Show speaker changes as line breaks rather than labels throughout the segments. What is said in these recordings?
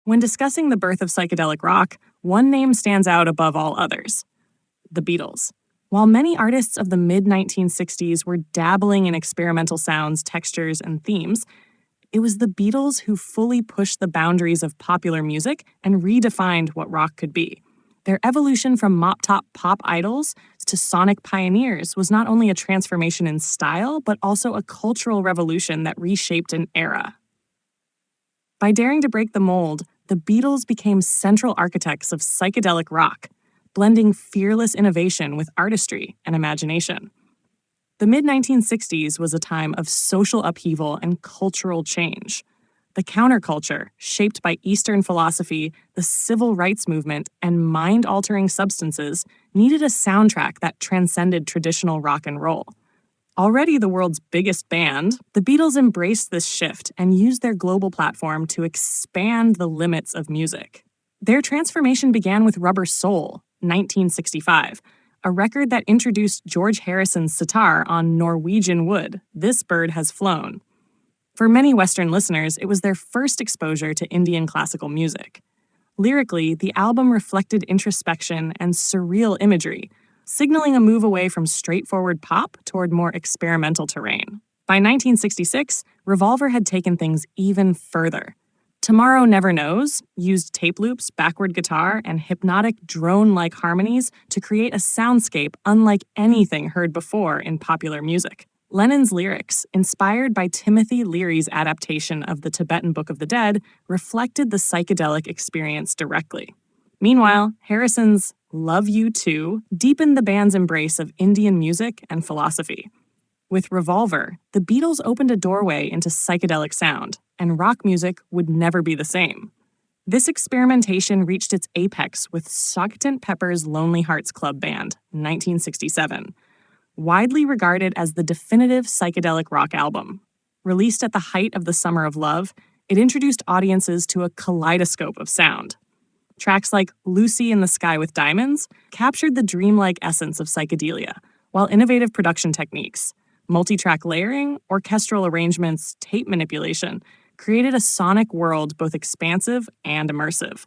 When discussing the birth of psychedelic rock, one name stands out above all others: the Beatles. While many artists of the mid-1960s were dabbling in experimental sounds, textures, and themes, it was the Beatles who fully pushed the boundaries of popular music and redefined what rock could be. Their evolution from mop-top pop idols to sonic pioneers was not only a transformation in style, but also a cultural revolution that reshaped an era. By daring to break the mold, the Beatles became central architects of psychedelic rock, blending fearless innovation with artistry and imagination. The mid-1960s was a time of social upheaval and cultural change. The counterculture, shaped by Eastern philosophy, the civil rights movement, and mind-altering substances, needed a soundtrack that transcended traditional rock and roll. Already the world's biggest band, the Beatles embraced this shift and used their global platform to expand the limits of music. Their transformation began with Rubber Soul, 1965, a record that introduced George Harrison's sitar on Norwegian wood, This Bird Has Flown. For many Western listeners, it was their first exposure to Indian classical music. Lyrically, the album reflected introspection and surreal imagery, signaling a move away from straightforward pop toward more experimental terrain. By 1966, Revolver had taken things even further. Tomorrow Never Knows used tape loops, backward guitar, and hypnotic drone-like harmonies to create a soundscape unlike anything heard before in popular music. Lennon's lyrics, inspired by Timothy Leary's adaptation of the Tibetan Book of the Dead, reflected the psychedelic experience directly. Meanwhile, Harrison's Love You Too deepened the band's embrace of Indian music and philosophy. With Revolver, the Beatles opened a doorway into psychedelic sound, and rock music would never be the same. This experimentation reached its apex with Sgt. Pepper's Lonely Hearts Club Band, 1967. Widely regarded as the definitive psychedelic rock album. Released at the height of the Summer of Love, it introduced audiences to a kaleidoscope of sound. Tracks like Lucy in the Sky with Diamonds captured the dreamlike essence of psychedelia, while innovative production techniques, multi-track layering, orchestral arrangements, tape manipulation, created a sonic world both expansive and immersive.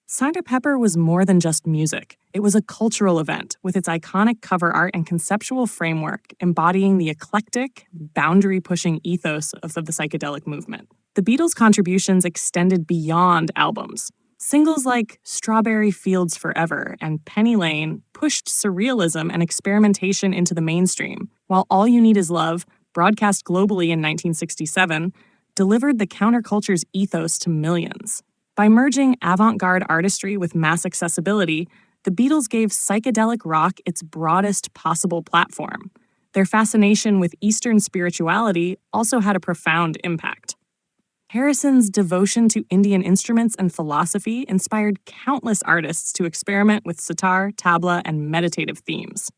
Sgt. Pepper was more than just music. It was a cultural event with its iconic cover art and conceptual framework embodying the eclectic, boundary-pushing ethos of the psychedelic movement. The Beatles' contributions extended beyond albums. Singles like Strawberry Fields Forever and Penny Lane pushed surrealism and experimentation into the mainstream, while All You Need Is Love, broadcast globally in 1967, delivered the counterculture's ethos to millions. By merging avant-garde artistry with mass accessibility, the Beatles gave psychedelic rock its broadest possible platform. Their fascination with Eastern spirituality also had a profound impact. Harrison's devotion to Indian instruments and philosophy inspired countless artists to experiment with sitar, tabla, and meditative themes.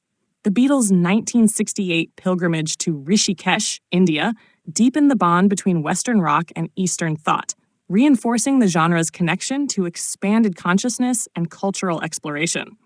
The Beatles' 1968 pilgrimage to Rishikesh, India, deepened the bond between Western rock and Eastern thought, reinforcing the genre's connection to expanded consciousness and cultural exploration.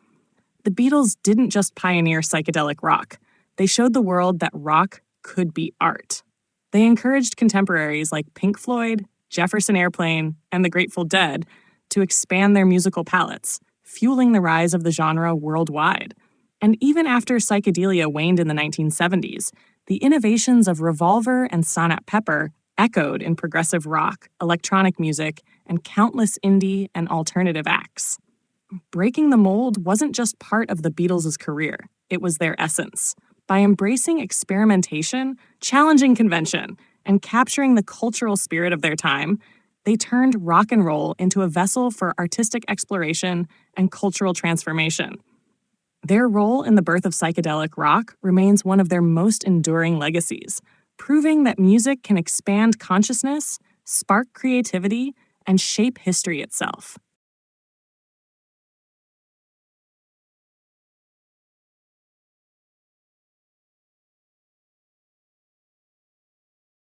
The Beatles didn't just pioneer psychedelic rock. They showed the world that rock could be art. They encouraged contemporaries like Pink Floyd, Jefferson Airplane, and the Grateful Dead to expand their musical palettes, fueling the rise of the genre worldwide. And even after psychedelia waned in the 1970s, the innovations of Revolver and Sgt. Pepper echoed in progressive rock, electronic music, and countless indie and alternative acts. Breaking the mold wasn't just part of the Beatles' career, it was their essence. By embracing experimentation, challenging convention, and capturing the cultural spirit of their time, they turned rock and roll into a vessel for artistic exploration and cultural transformation. Their role in the birth of psychedelic rock remains one of their most enduring legacies, proving that music can expand consciousness, spark creativity, and shape history itself.